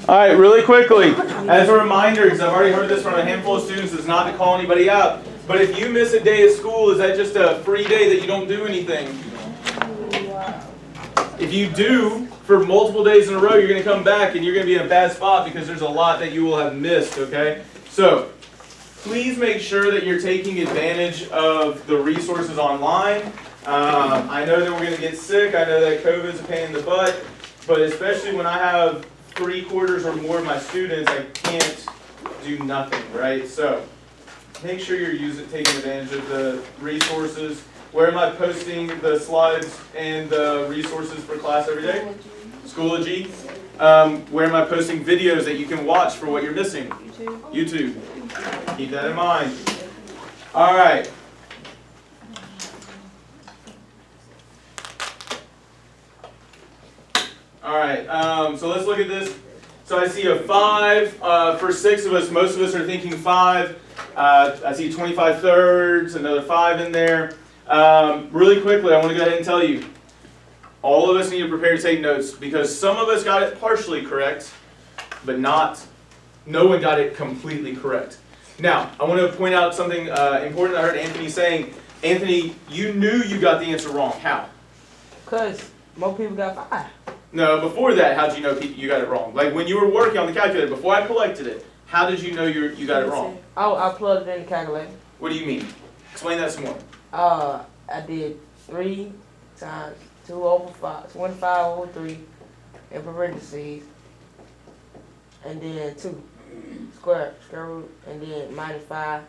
All right, really quickly, as a reminder, because I've already heard this from a handful of students, is not to call anybody out. But if you miss a day of school, is that just a free day that you don't do anything? If you do for multiple days in a row, you're going to come back and you're going to be in a bad spot because there's a lot that you will have missed, okay? So, please make sure that you're taking advantage of the resources online. I know that we're going to get sick. I know that COVID is a pain in the butt. But especially when I have 3/4 or more of my students, I can't do nothing, right? So, make sure you're taking advantage of the resources. Where am I posting the slides and the resources for class every day? Schoology. Where am I posting videos that you can watch for what you're missing? YouTube. Keep that in mind. All right. All right. So let's look at this. So I see a 5 for 6 of us. Most of us are thinking 5. I see 25 thirds, another 5 in there. Really quickly, I want to go ahead and tell you, all of us need to prepare to take notes because some of us got it partially correct, but no one got it completely correct. Now, I want to point out something important I heard Anthony saying. Anthony, you knew you got the answer wrong. How? Because more people got 5. No, before that, how did you know you got it wrong? Like when you were working on the calculator, before I collected it, how did you know you got it wrong? I plugged it in the calculator. What do you mean? Explain that some more. I did 3 times 2 over 5, 25 over 3 in parentheses, and then 2 square root, and then minus 5,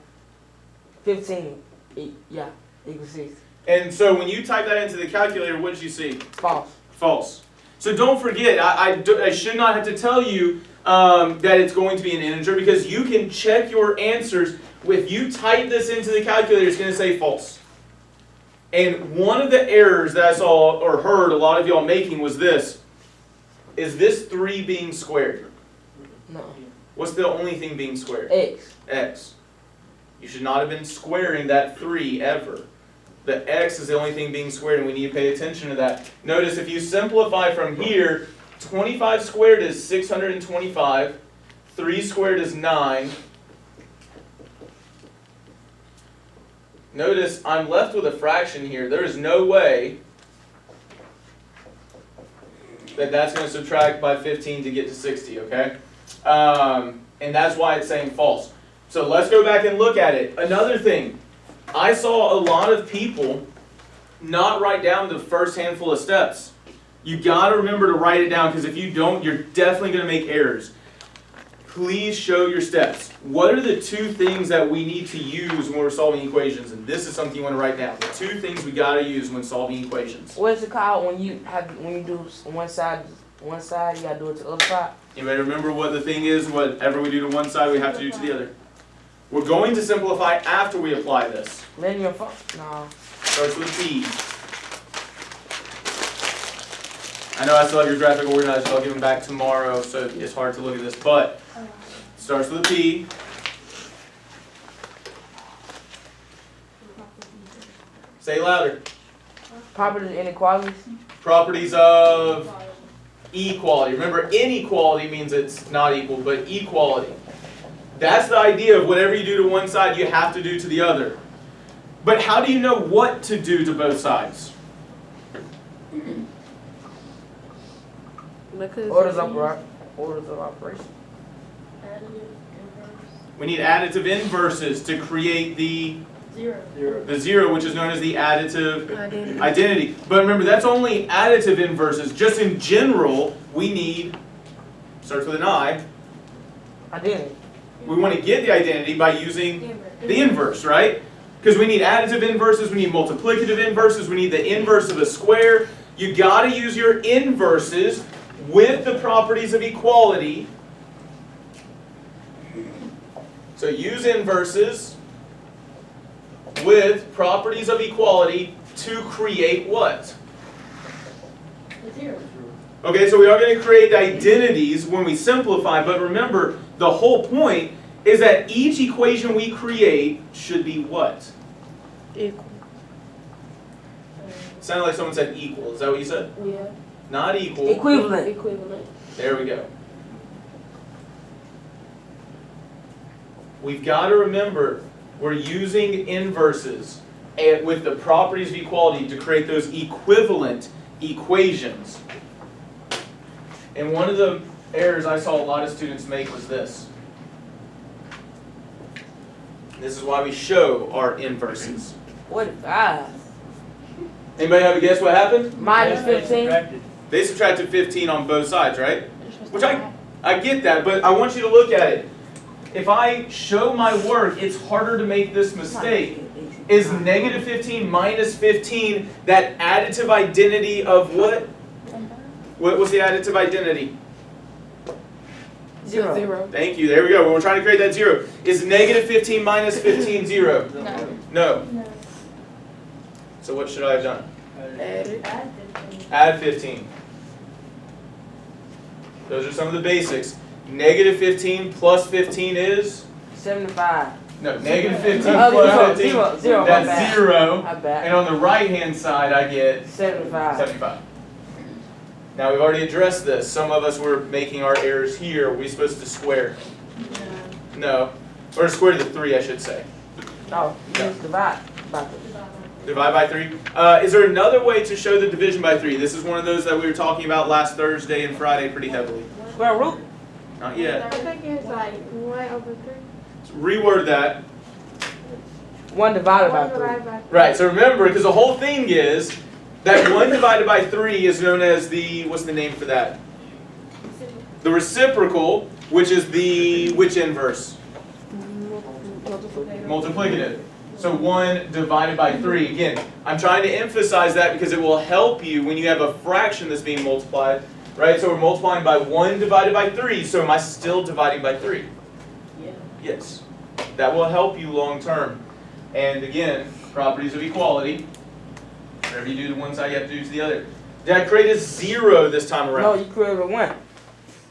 15, equals 6. And so when you type that into the calculator, what did you see? False. False. So don't forget, I should not have to tell you that it's going to be an integer because you can check your answers. If you type this into the calculator, it's going to say false. And one of the errors that I saw or heard a lot of y'all making was this. Is this 3 being squared? No. What's the only thing being squared? X. X. You should not have been squaring that 3 ever. The x is the only thing being squared, and we need to pay attention to that. Notice if you simplify from here, 25 squared is 625. 3 squared is 9. Notice I'm left with a fraction here. There is no way that that's going to subtract by 15 to get to 60, okay? And that's why it's saying false. So let's go back and look at it. Another thing. I saw a lot of people not write down the first handful of steps. You got to remember to write it down because if you don't, you're definitely going to make errors. Please show your steps. What are the 2 things that we need to use when we're solving equations? And this is something you want to write down. The 2 things we got to use when solving equations. What's it called when you do one side, you got to do it to the other side? You better remember what the thing is. Whatever we do to one side, we have to do to the other. We're going to simplify after we apply this. Linear function? No. Starts with a P. I know I still have your graphic organized, so I'll give them back tomorrow, so it's hard to look at this, but starts with a P. Say it louder. Properties of inequalities? Properties of equality. Remember, inequality means it's not equal, but equality. That's the idea of whatever you do to one side, you have to do to the other. But how do you know what to do to both sides? Orders of operation. We need additive inverses to create the zero, which is known as the additive identity. But remember, that's only additive inverses. Just in general, we need, starts with an I. Identity. We want to get the identity by using the inverse, right? Because we need additive inverses, we need multiplicative inverses, we need the inverse of a square. You got to use your inverses with the properties of equality. So use inverses with properties of equality to create what? Okay, so we are going to create identities when we simplify, but remember, the whole point is that each equation we create should be what? Equal. Sounded like someone said equal. Is that what you said? Yeah. Not equal. Equivalent. Equivalent. There we go. we've got to remember we're using inverses and with the properties of equality to create those equivalent equations. And one of the errors I saw a lot of students make was this. This is why we show our inverses. What if I? Anybody have a guess what happened? Minus 15? They subtracted 15 on both sides, right? Which I get that, but I want you to look at it. If I show my work, it's harder to make this mistake. Is negative 15 minus 15 that additive identity of what? What was the additive identity? 0. Thank you. There we go. We're trying to create that 0. Is negative 15 minus 15 0? No. So what should I have done? Add 15. Those are some of the basics. Negative 15 plus 15 is? 75. No, negative 15 plus 15. Zero. That's 0. My bad. And on the right hand side I get 75. 75. Now we've already addressed this. Some of us were making our errors here. Are we supposed to square? No. Or square the 3, I should say. No, you just divide by 3. Divide by 3. Is there another way to show the division by 3? This is one of those that we were talking about last Thursday and Friday pretty heavily. Square root? Not yet. I think it's like 1 over 3. So reword that. 1 divided by 1 3. divided by 3. Right, so remember, because the whole thing is that 1 divided by 3 is known as the, what's the name for that? The reciprocal, which is the, which inverse? Multiplicative. So 1 divided by 3. Again, I'm trying to emphasize that because it will help you when you have a fraction that's being multiplied. Right, so we're multiplying by 1 divided by 3, so am I still dividing by 3? Yeah. Yes. That will help you long term. And again, properties of equality. Whatever you do to one side, you have to do to the other. Did I create a 0 this time No, around? you created a 1.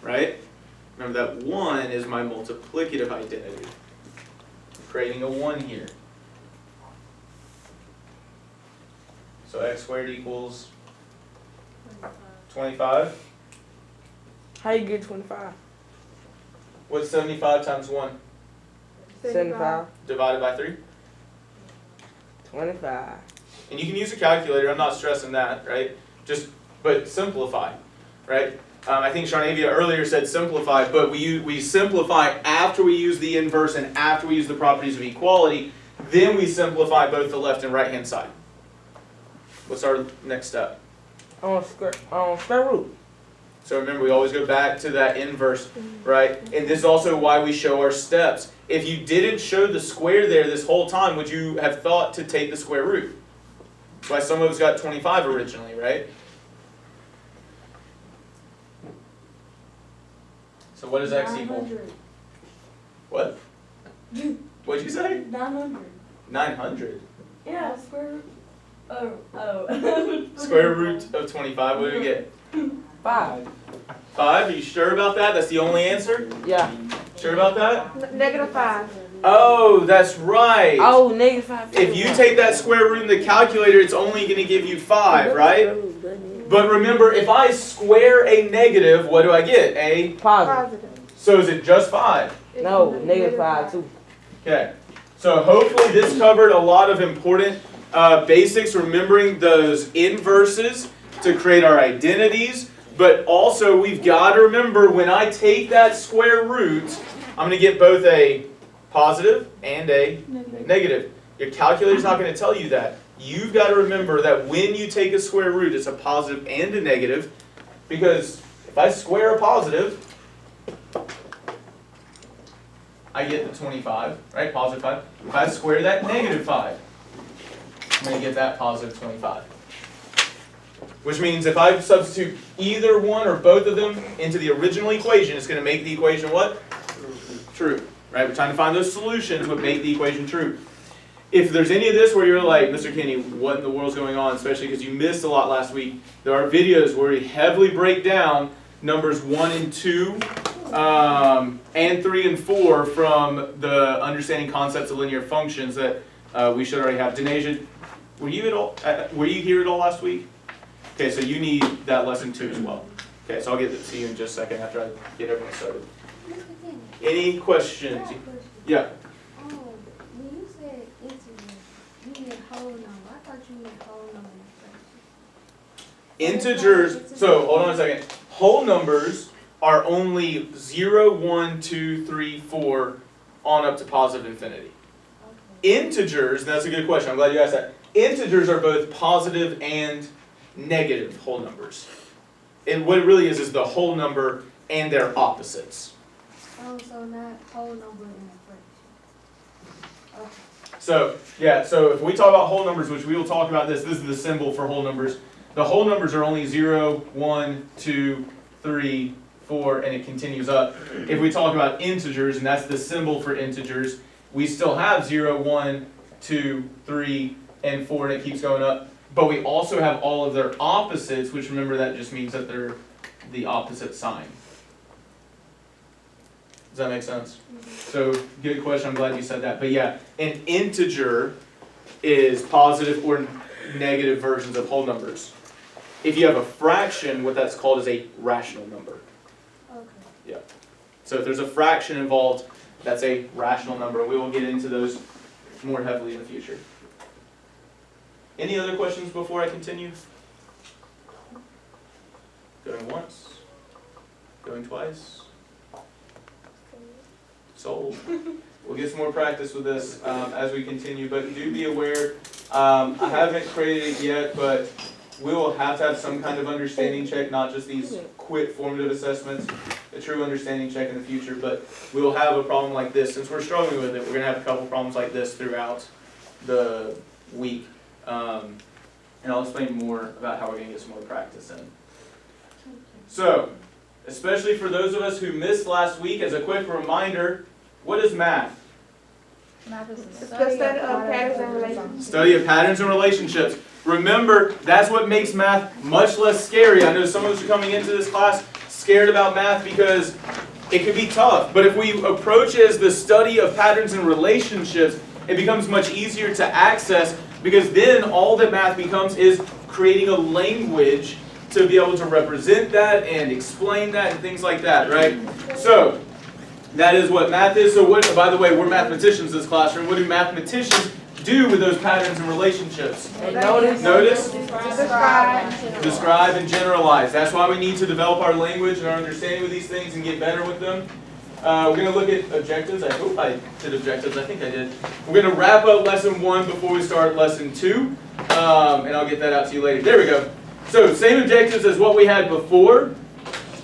Right? Remember that 1 is my multiplicative identity. I'm creating a 1 here. So x squared equals 25. How you get 25? What's 75 times 1? 75. Divided by 3? 25. And you can use a calculator, I'm not stressing that, right? But simplify, right? I think Sharnavia earlier said simplify, but we simplify after we use the inverse and after we use the properties of equality, then we simplify both the left and right hand side. What's our next step? On square root. So remember, we always go back to that inverse, right? And this is also why we show our steps. If you didn't show the square there this whole time, would you have thought to take the square root? That's why some of us got 25 originally, right? So what does x equal? 900. What? What'd you say? 900. 900. Yeah, square root. Oh. Square root of 25, what do we get? 5. 5? Are you sure about that? That's the only answer? Yeah. Sure about that? Negative 5. Oh, that's right. Oh, negative 5. If you take that square root in the calculator, it's only going to give you 5, right? But remember, if I square a negative, what do I get? A? Positive. Positive. So is it just 5? No, negative 5 too. Okay. So hopefully this covered a lot of important basics, remembering those inverses to create our identities. But also we've got to remember when I take that square root, I'm going to get both a positive and a negative. Your calculator's not going to tell you that. You've got to remember that when you take a square root, it's a positive and a negative. Because if I square a positive, I get the 25, right? Positive 5. If I square that negative 5, I'm going to get that positive 25. Which means if I substitute either one or both of them into the original equation, it's going to make the equation what? True. Right? We're trying to find those solutions that make the equation true. If there's any of this where you're like, Mr. Kinney, what in the world's going on, especially because you missed a lot last week, there are videos where we heavily break down numbers 1 and 2 and 3 and 4 from the Understanding Concepts of Linear Functions that we should already have. Denasia, were you here at all last week? Okay, so you need that lesson 2 as well. Okay, so I'll get it to you in just a second after I get everything started. Any questions? Yeah. Oh, when you said integer, you meant whole number. I thought you meant whole number. Integers, so hold on a second. Whole numbers are only 0, 1, 2, 3, 4 on up to positive infinity. Integers, that's a good question, I'm glad you asked that. Integers are both positive and negative whole numbers. And what it really is the whole number and their opposites. Oh, so not whole number in a fraction. Okay. So, yeah, so if we talk about whole numbers, which we will talk about this is the symbol for whole numbers. The whole numbers are only 0, 1, 2, 3, 4, and it continues up. If we talk about integers, and that's the symbol for integers, we still have 0, 1, 2, 3, and 4, and it keeps going up. But we also have all of their opposites, which remember that just means that they're the opposite sign. Does that make sense? So, good question, I'm glad you said that. But yeah, an integer is positive or negative versions of whole numbers. If you have a fraction, what that's called is a rational number. Okay. Yeah. So if there's a fraction involved, that's a rational number. We will get into those more heavily in the future. Any other questions before I continue? Going once? Going twice? Sold. We'll get some more practice with this as we continue, but do be aware, I haven't created it yet, but we will have to have some kind of understanding check, not just these quick formative assessments, a true understanding check in the future, but we will have a problem like this. Since we're struggling with it, we're going to have a couple problems like this throughout the week. And I'll explain more about how we're going to get some more practice in. So, especially for those of us who missed last week, as a quick reminder, what is math? Math is The study of patterns and relationships. Study of patterns and relationships. Remember, that's what makes math much less scary. I know some of us are coming into this class scared about math because it could be tough. But if we approach it as the study of patterns and relationships, it becomes much easier to access because then all that math becomes is creating a language to be able to represent that and explain that and things like that, right? So, that is what math is. So what, by the way, we're mathematicians in this classroom. What do mathematicians do with those patterns and relationships? Notice? Describe and generalize. That's why we need to develop our language and our understanding of these things and get better with them. We're going to look at objectives. I hope I did objectives. I think I did. We're going to wrap up lesson 1 before we start lesson 2. And I'll get that out to you later. There we go. So, same objectives as what we had before,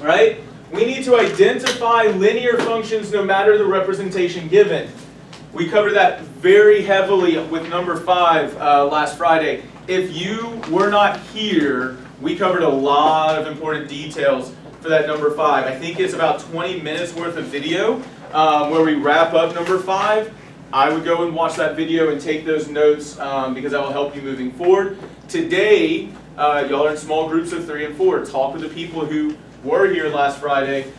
right? We need to identify linear functions no matter the representation given. We covered that very heavily with number 5 last Friday. If you were not here, we covered a lot of important details for that number 5. I think it's about 20 minutes worth of video where we wrap up number 5. I would go and watch that video and take those notes because that will help you moving forward. Today, y'all are in small groups of 3 and 4. Talk with the people who were here last Friday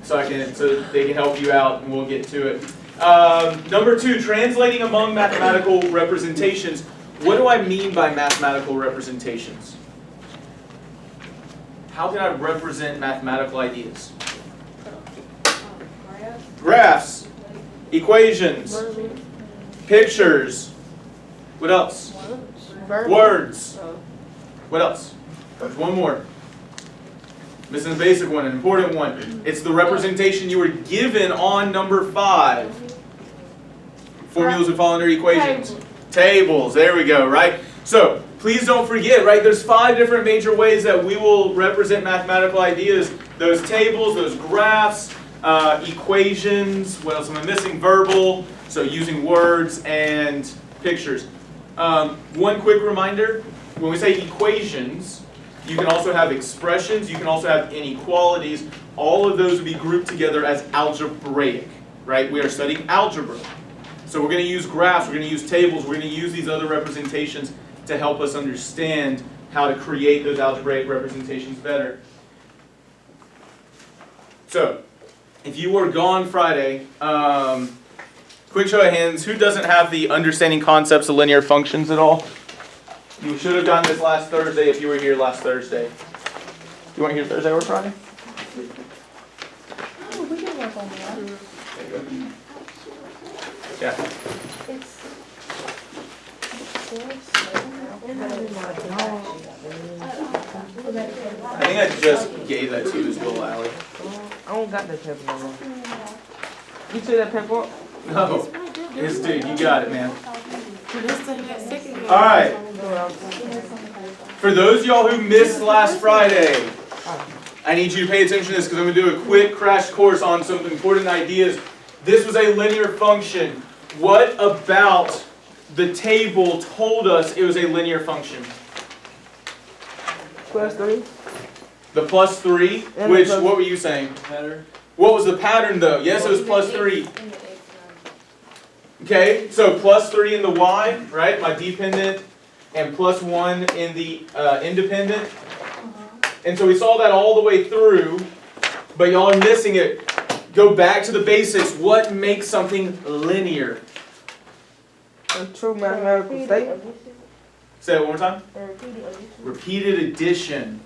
so they can help you out, and we'll get to it. Number 2, translating among mathematical representations. What do I mean by mathematical representations? How can I represent mathematical ideas? Graphs, equations, pictures. What else? Words. What else? There's one more. Missing a basic one, an important one. It's the representation you were given on number 5. Formulas would fall under equations. Tables, there we go, right? So, please don't forget, right? There's 5 different major ways that we will represent mathematical ideas. Those tables, those graphs, equations, what else am I missing? Verbal, so using words and pictures. One quick reminder, when we say equations, you can also have expressions, you can also have inequalities. All of those would be grouped together as algebraic, right? We are studying algebra. So we're going to use graphs, we're going to use tables, we're going to use these other representations to help us understand how to create those algebraic representations better. So, if you were gone Friday, quick show of hands, who doesn't have the understanding concepts of linear functions at all? You should have done this last Thursday if you were here last Thursday. You weren't here Thursday or Friday? Oh, we can work on that. There you go. Yeah. I think I just gave that to you as well, Allie. I don't got that paper no more. You took that paper up? No. Yes, dude, you got it, man. All right. For those of y'all who missed last Friday, I need you to pay attention to this because I'm going to do a quick crash course on some important ideas. This was a linear function. What about the table told us it was a linear function? +3. The +3, which, what were you saying? What was the pattern though? Yes, it was +3. Okay, so +3 in the y, right? My dependent, and +1 in the independent. And so we saw that all the way through, but y'all are missing it. Go back to the basics. What makes something linear? A true mathematical statement. Say it one more time. Repeated addition.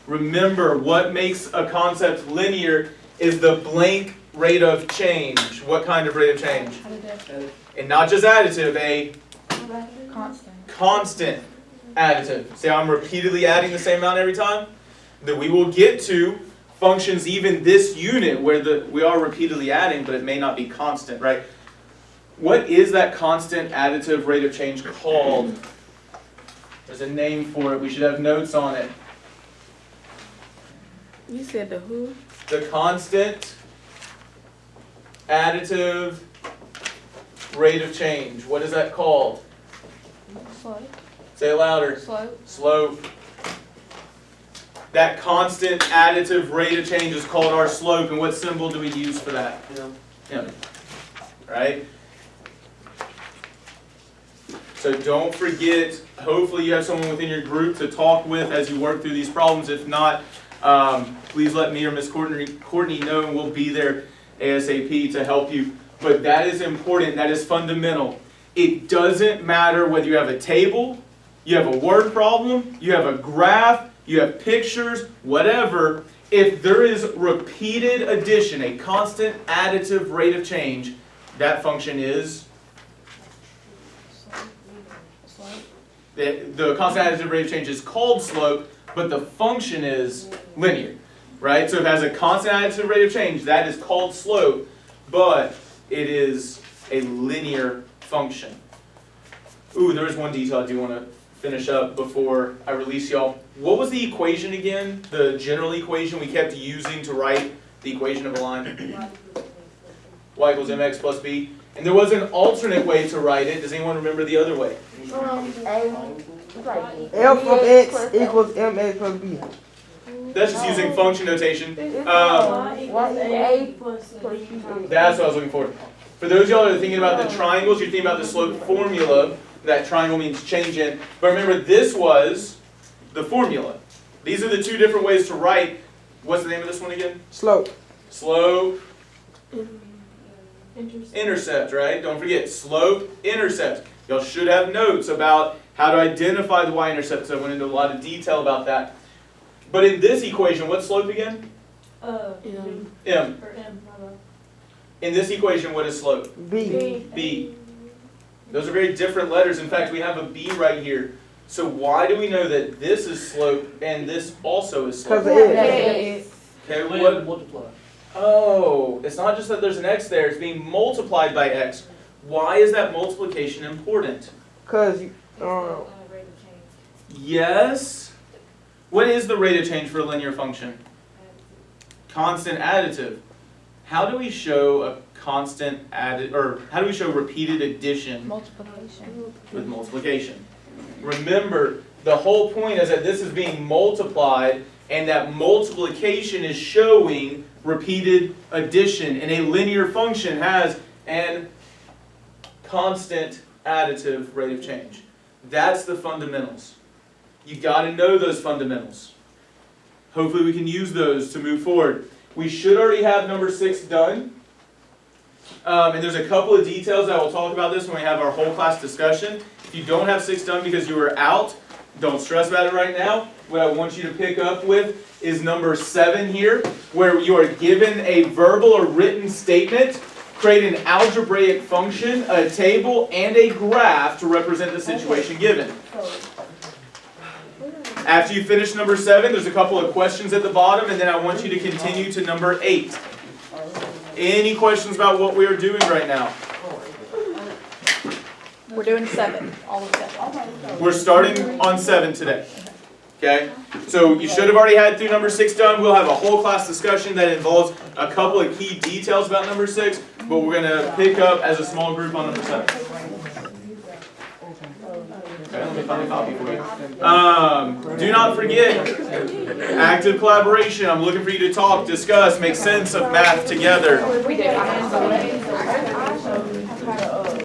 Remember, what makes a concept linear is the blank rate of change. What kind of rate of change? And not just additive, a constant additive. See how I'm repeatedly adding the same amount every time? That we will get to functions even this unit where we are repeatedly adding, but it may not be constant, right? What is that constant additive rate of change called? There's a name for it. We should have notes on it. You said the who? The constant additive rate of change. What is that called? Slope. Say it louder. Slope. Slope. That constant additive rate of change is called our slope. And what symbol do we use for that? M. Right? So don't forget, hopefully you have someone within your group to talk with as you work through these problems. If not, please let me or Miss Courtney know, and we'll be there ASAP to help you. But that is important. That is fundamental. It doesn't matter whether you have a table, you have a word problem, you have a graph, you have pictures, whatever. If there is repeated addition, a constant additive rate of change, that function is the constant additive rate of change is called slope, but the function is linear, right? So if it has a constant additive rate of change, that is called slope, but it is a linear function. Ooh, there is one detail I do want to finish up before I release y'all. What was the equation again? The general equation we kept using to write the equation of a line? Y equals mx plus b. And there was an alternate way to write it. Does anyone remember the other way? F of x equals mx plus b. That's just using function notation. That's what I was looking for. For those of y'all that are thinking about the triangles, you're thinking about the slope formula. That triangle means change in. But remember, this was the formula. These are the two different ways to write. What's the name of this one again? Slope. Slope. Intercept, right? Don't forget, slope, intercept. Y'all should have notes about how to identify the y-intercept, so I went into a lot of detail about that. But in this equation, what's slope again? M. In this equation, what is slope? B. B. Those are very different letters. In fact, we have a B right here. So why do we know that this is slope and this also is slope? Because of x. Okay, what? Multiply. Oh, it's not just that there's an x there, it's being multiplied by x. Why is that multiplication important? Because yes. What is the rate of change for a linear function? Constant additive. How do we show a constant or how do we show repeated addition? Multiplication. With multiplication. Remember, the whole point is that this is being multiplied, and that multiplication is showing repeated addition, and a linear function has an constant additive rate of change. That's the fundamentals. You got to know those fundamentals. Hopefully we can use those to move forward. We should already have number 6 done. And there's a couple of details that we'll talk about this when we have our whole class discussion. If you don't have 6 done because you were out, don't stress about it right now. What I want you to pick up with is number 7 here, where you are given a verbal or written statement create an algebraic function, a table, and a graph to represent the situation given. After you finish number 7, there's a couple of questions at the bottom, and then I want you to continue to number 8. Any questions about what we are doing right now? We're doing 7, all of 7. We're starting on 7 today. Okay? So you should have already had through number 6 done. We'll have a whole class discussion that involves a couple of key details about number 6, but we're going to pick up as a small group on number 7. Okay, let me find a copy for you. Do not forget, active collaboration. I'm looking for you to talk, discuss, make sense of math together. We did.